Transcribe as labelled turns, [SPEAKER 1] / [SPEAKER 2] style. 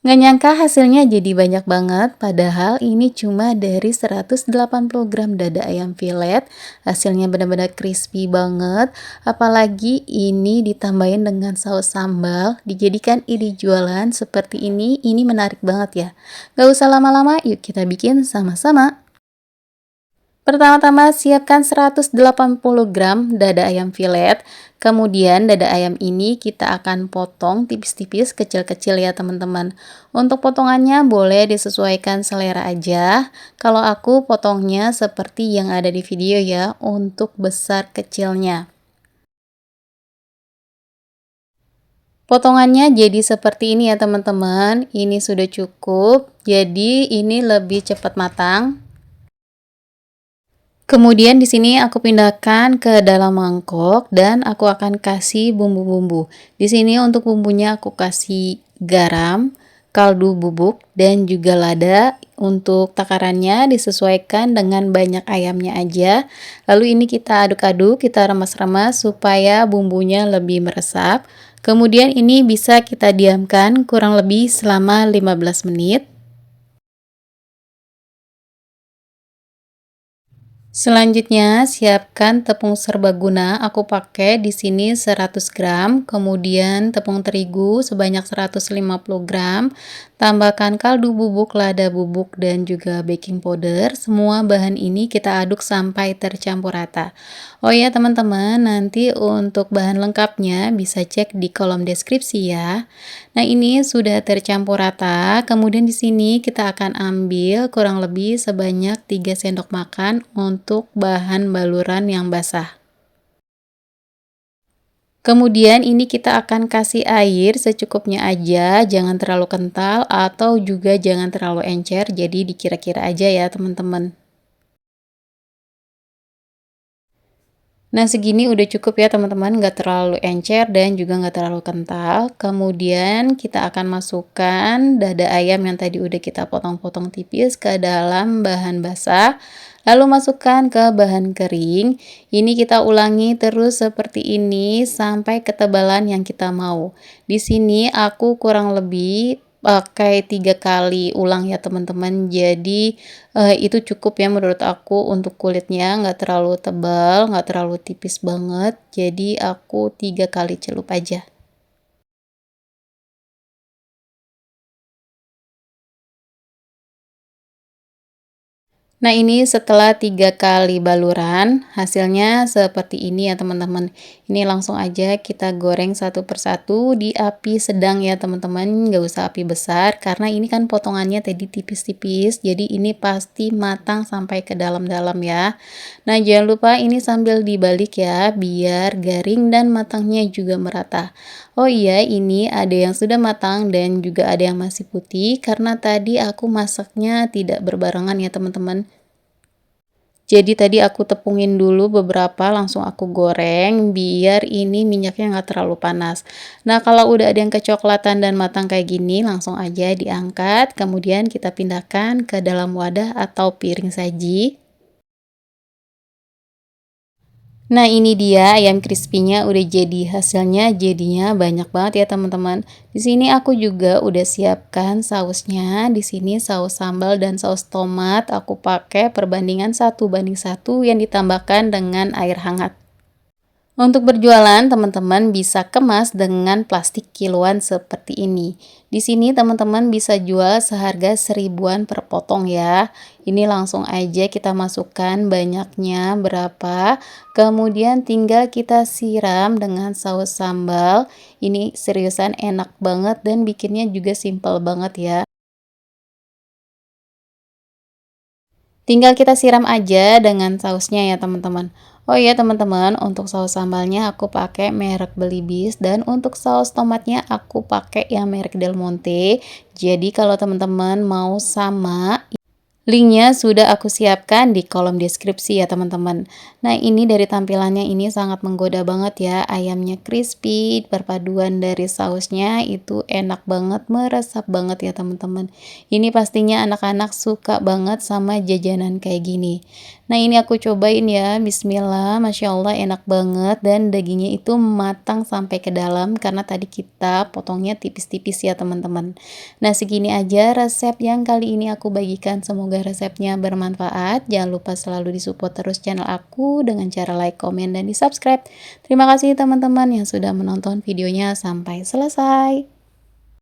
[SPEAKER 1] Nggak nyangka hasilnya jadi banyak banget, padahal ini cuma dari 180 gram dada ayam filet. Hasilnya benar-benar crispy banget, apalagi ini ditambahin dengan saus sambal, dijadikan ide jualan seperti ini menarik banget ya. Gak usah lama-lama, yuk kita bikin sama-sama. Pertama-tama siapkan 180 gram dada ayam filet. Kemudian dada ayam ini kita akan potong tipis-tipis kecil-kecil ya teman-teman. Untuk potongannya boleh disesuaikan selera aja. Kalau aku potongnya seperti yang ada di video ya, untuk besar kecilnya. Potongannya jadi seperti ini ya teman-teman. Ini sudah cukup. Jadi ini lebih cepat matang. Kemudian di sini aku pindahkan ke dalam mangkok dan aku akan kasih bumbu-bumbu. Di sini untuk bumbunya aku kasih garam, kaldu bubuk, dan juga lada. Untuk takarannya disesuaikan dengan banyak ayamnya aja. Lalu ini kita aduk-aduk, kita remas-remas supaya bumbunya lebih meresap. Kemudian ini bisa kita diamkan kurang lebih selama 15 menit. Selanjutnya, siapkan tepung serbaguna. Aku pakai di sini 100 gram, kemudian tepung terigu sebanyak 150 gram, tambahkan kaldu bubuk, lada bubuk, dan juga baking powder. Semua bahan ini kita aduk sampai tercampur rata. Oh ya teman-teman, nanti untuk bahan lengkapnya bisa cek di kolom deskripsi ya. Nah, ini sudah tercampur rata. Kemudian di sini kita akan ambil kurang lebih sebanyak 3 sendok makan untuk bahan baluran yang basah. Kemudian ini kita akan kasih air secukupnya aja, jangan terlalu kental atau juga jangan terlalu encer, jadi dikira-kira aja ya teman-teman. Nah, segini udah cukup ya teman-teman, nggak terlalu encer dan juga nggak terlalu kental. Kemudian kita akan masukkan dada ayam yang tadi udah kita potong-potong tipis ke dalam bahan basah. Lalu masukkan ke bahan kering. Ini kita ulangi terus seperti ini sampai ketebalan yang kita mau. Di sini aku kurang lebih pakai 3 kali ulang ya teman-teman. Jadi itu cukup ya menurut aku untuk kulitnya, nggak terlalu tebal, nggak terlalu tipis banget. Jadi aku 3 kali celup aja. Nah, ini setelah 3 kali baluran, hasilnya seperti ini ya teman-teman. Ini langsung aja kita goreng satu persatu di api sedang ya teman-teman, nggak usah api besar karena ini kan potongannya tadi tipis-tipis, jadi ini pasti matang sampai ke dalam-dalam ya. Nah, jangan lupa ini sambil dibalik ya, biar garing dan matangnya juga merata. Oh iya, ini ada yang sudah matang dan juga ada yang masih putih karena tadi aku masaknya tidak berbarengan ya teman-teman. Jadi tadi aku tepungin dulu beberapa, langsung aku goreng biar ini minyaknya nggak terlalu panas. Nah, kalau udah ada yang kecoklatan dan matang kayak gini, langsung aja diangkat, kemudian kita pindahkan ke dalam wadah atau piring saji. Nah, ini dia ayam crispy-nya udah jadi, hasilnya jadinya banyak banget ya teman-teman. Di sini aku juga udah siapkan sausnya. Di sini saus sambal dan saus tomat aku pakai perbandingan 1:1 yang ditambahkan dengan air hangat. Untuk berjualan, teman-teman bisa kemas dengan plastik kiloan seperti ini. Di sini teman-teman bisa jual seharga 1000-an per potong ya. Ini langsung aja kita masukkan banyaknya berapa. Kemudian tinggal kita siram dengan saus sambal. Ini seriusan enak banget dan bikinnya juga simple banget ya. Tinggal kita siram aja dengan sausnya ya teman-teman. Oh iya teman-teman, untuk saus sambalnya aku pakai merek Belibis dan untuk saus tomatnya aku pakai yang merek Del Monte. Jadi kalau teman-teman mau sama, linknya sudah aku siapkan di kolom deskripsi ya teman-teman. Nah, ini dari tampilannya ini sangat menggoda banget ya, ayamnya crispy, perpaduan dari sausnya itu enak banget, meresap banget ya teman-teman. Ini pastinya anak-anak suka banget sama jajanan kayak gini. Nah, ini aku cobain ya, bismillah, Masya Allah enak banget dan dagingnya itu matang sampai ke dalam karena tadi kita potongnya tipis-tipis ya teman-teman. Nah, segini aja resep yang kali ini aku bagikan. Semoga resepnya bermanfaat. Jangan lupa selalu disupport terus channel aku dengan cara like, komen, dan di-subscribe. Terima kasih teman-teman yang sudah menonton videonya sampai selesai.